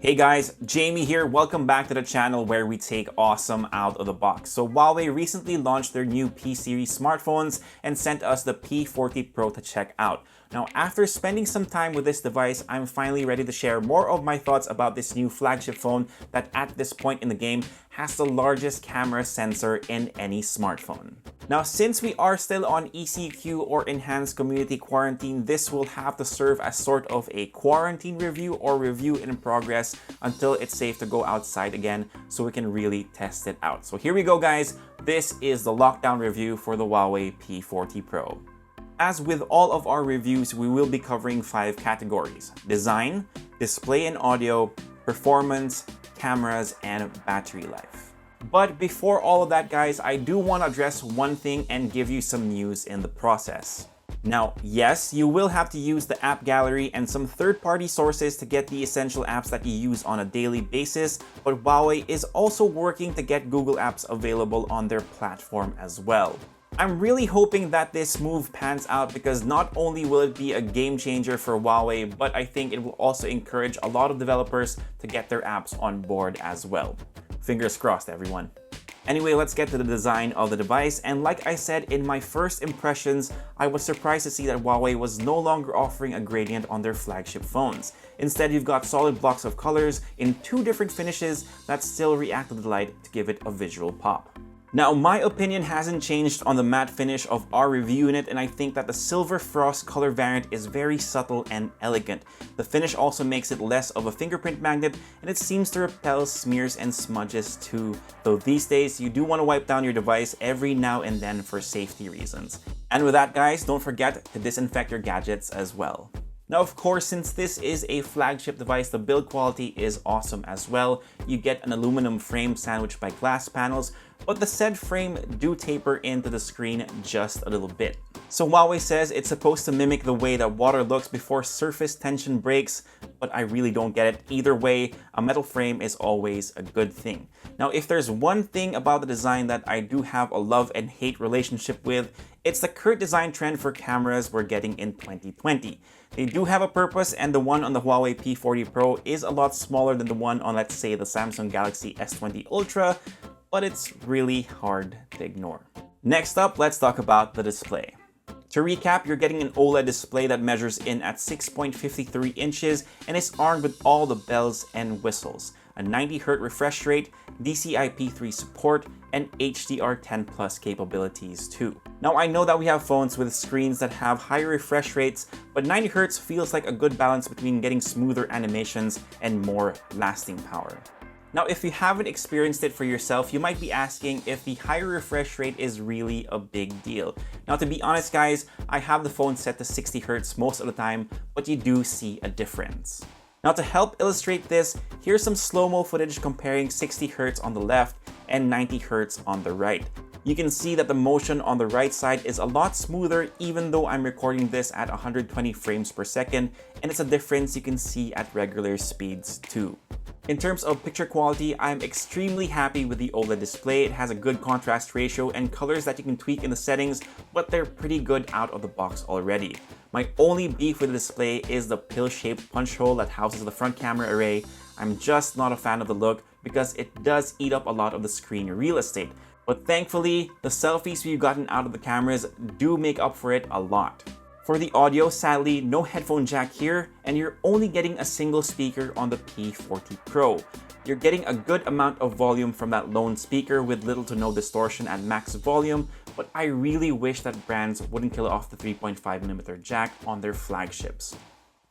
Hey guys, Jamie here. Welcome back to the channel where we take awesome out of the box. So Huawei recently launched their new P series smartphones and sent us the P40 Pro to check out. Now, after spending some time with this device, I'm finally ready to share more of my thoughts about this new flagship phone that at this point in the game has the largest camera sensor in any smartphone. Now, since we are still on ECQ or Enhanced Community Quarantine, this will have to serve as sort of a quarantine review or review in progress until it's safe to go outside again so we can really test it out. So here we go, guys. This is the lockdown review for the Huawei P40 Pro. As with all of our reviews, we will be covering 5 categories: design, display and audio, performance, cameras, and battery life. But before all of that, guys, I do want to address one thing and give you some news in the process. Now, yes, you will have to use the app gallery and some third-party sources to get the essential apps that you use on a daily basis, but Huawei is also working to get Google Apps available on their platform as well. I'm really hoping that this move pans out because not only will it be a game changer for Huawei, but I think it will also encourage a lot of developers to get their apps on board as well. Fingers crossed, everyone. Anyway, let's get to the design of the device, and like I said in my first impressions, I was surprised to see that Huawei was no longer offering a gradient on their flagship phones. Instead, you've got solid blocks of colors in 2 different finishes that still react to the light to give it a visual pop. Now, my opinion hasn't changed on the matte finish of our review unit, and I think that the Silver Frost color variant is very subtle and elegant. The finish also makes it less of a fingerprint magnet, and it seems to repel smears and smudges too, though these days you do want to wipe down your device every now and then for safety reasons. And with that, guys, don't forget to disinfect your gadgets as well. Now, of course, since this is a flagship device, the build quality is awesome as well. You get an aluminum frame sandwiched by glass panels, but the said frame do taper into the screen just a little bit. So Huawei says it's supposed to mimic the way that water looks before surface tension breaks, but I really don't get it. Either way, a metal frame is always a good thing. Now, if there's one thing about the design that I do have a love and hate relationship with, it's the current design trend for cameras we're getting in 2020. They do have a purpose, and the one on the Huawei P40 Pro is a lot smaller than the one on, let's say, the Samsung Galaxy S20 Ultra, but it's really hard to ignore. Next up, let's talk about the display. To recap, you're getting an OLED display that measures in at 6.53 inches and is armed with all the bells and whistles: a 90Hz refresh rate, DCI-P3 support, and HDR10 Plus capabilities too. Now, I know that we have phones with screens that have higher refresh rates, but 90Hz feels like a good balance between getting smoother animations and more lasting power. Now, if you haven't experienced it for yourself, you might be asking if the higher refresh rate is really a big deal. Now, to be honest, guys, I have the phone set to 60Hz most of the time, but you do see a difference. Now, to help illustrate this, here's some slow-mo footage comparing 60Hz on the left and 90Hz on the right. You can see that the motion on the right side is a lot smoother, even though I'm recording this at 120 frames per second, and it's a difference you can see at regular speeds too. In terms of picture quality, I'm extremely happy with the OLED display. It has a good contrast ratio and colors that you can tweak in the settings, but they're pretty good out of the box already. My only beef with the display is the pill-shaped punch hole that houses the front camera array. I'm just not a fan of the look because it does eat up a lot of the screen real estate. But thankfully, the selfies we've gotten out of the cameras do make up for it a lot. For the audio, sadly, no headphone jack here, and you're only getting a single speaker on the P40 Pro. You're getting a good amount of volume from that lone speaker with little to no distortion at max volume, but I really wish that brands wouldn't kill off the 3.5mm jack on their flagships.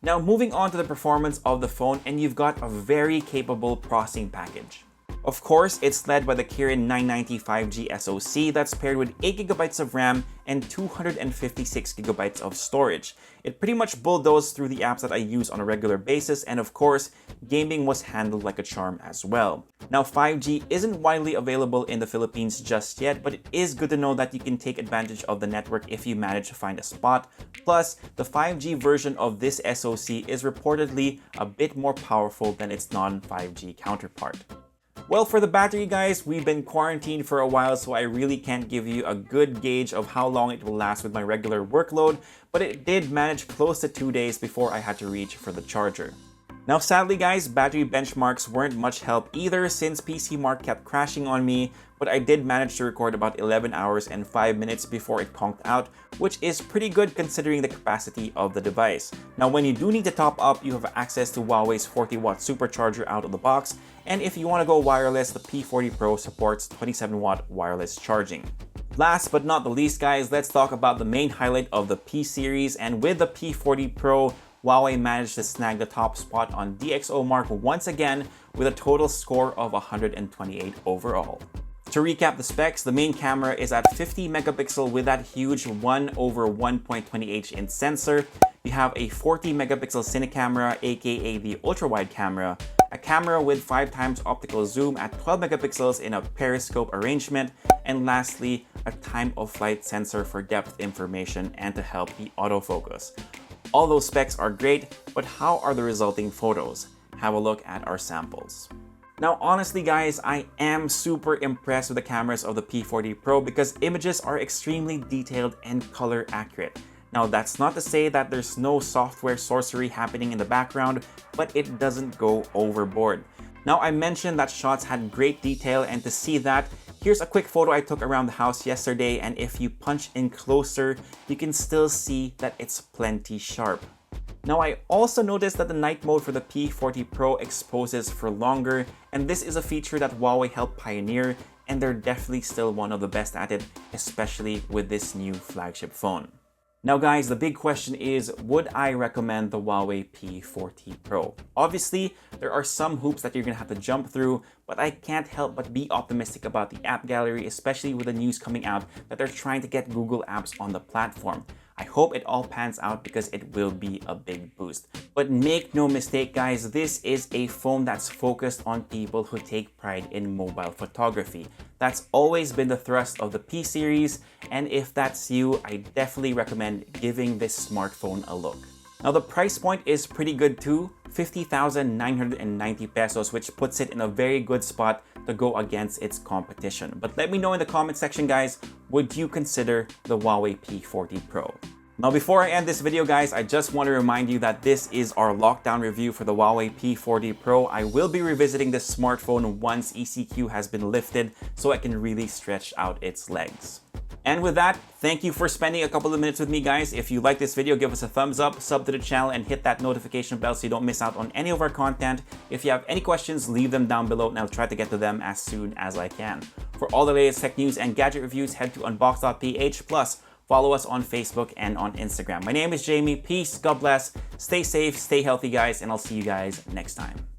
Now, moving on to the performance of the phone, and you've got a very capable processing package. Of course, it's led by the Kirin 990 5G SoC that's paired with 8GB of RAM and 256GB of storage. It pretty much bulldozed through the apps that I use on a regular basis, and of course, gaming was handled like a charm as well. Now, 5G isn't widely available in the Philippines just yet, but it is good to know that you can take advantage of the network if you manage to find a spot. Plus, the 5G version of this SoC is reportedly a bit more powerful than its non-5G counterpart. Well, for the battery, guys, we've been quarantined for a while, so I really can't give you a good gauge of how long it will last with my regular workload, but it did manage close to 2 days before I had to reach for the charger. Now sadly guys, battery benchmarks weren't much help either since PC Mark kept crashing on me, but I did manage to record about 11 hours and 5 minutes before it conked out, which is pretty good considering the capacity of the device. Now when you do need to top up, you have access to Huawei's 40-watt supercharger out of the box, and if you want to go wireless, the P40 Pro supports 27-watt wireless charging. Last but not the least guys, let's talk about the main highlight of the P series, and with the P40 Pro, Huawei managed to snag the top spot on DxOMark once again with a total score of 128 overall. To recap the specs, the main camera is at 50 megapixel with that huge 1/1.20 inch sensor. You have a 40 megapixel cine camera, aka the ultra wide camera, a camera with 5x optical zoom at 12 megapixels in a periscope arrangement, and lastly, a time of flight sensor for depth information and to help the autofocus. All those specs are great, but how are the resulting photos? Have a look at our samples. Now honestly guys, I am super impressed with the cameras of the P40 Pro because images are extremely detailed and color accurate. Now that's not to say that there's no software sorcery happening in the background, but it doesn't go overboard. Now I mentioned that shots had great detail, and to see that, here's a quick photo I took around the house yesterday, and if you punch in closer, you can still see that it's plenty sharp. Now I also noticed that the night mode for the P40 Pro exposes for longer, and this is a feature that Huawei helped pioneer, and they're definitely still one of the best at it, especially with this new flagship phone. Now guys, the big question is, would I recommend the Huawei P40 Pro? Obviously, there are some hoops that you're gonna have to jump through, but I can't help but be optimistic about the app gallery, especially with the news coming out that they're trying to get Google apps on the platform. I hope it all pans out because it will be a big boost. But make no mistake guys, this is a phone that's focused on people who take pride in mobile photography. That's always been the thrust of the P series, and if that's you, I definitely recommend giving this smartphone a look. Now the price point is pretty good too, 50,990 pesos, which puts it in a very good spot to go against its competition. But let me know in the comment section guys, would you consider the Huawei P40 Pro? Now before I end this video guys, I just want to remind you that this is our lockdown review for the Huawei P40 Pro. I will be revisiting this smartphone once ECQ has been lifted so I can really stretch out its legs. And with that, thank you for spending a couple of minutes with me guys. If you like this video, give us a thumbs up, sub to the channel, and hit that notification bell so you don't miss out on any of our content. If you have any questions, leave them down below and I'll try to get to them as soon as I can. For all the latest tech news and gadget reviews, head to unbox.ph, plus follow us on Facebook and on Instagram. My name is Jamie. Peace, God bless, stay safe, stay healthy guys, and I'll see you guys next time.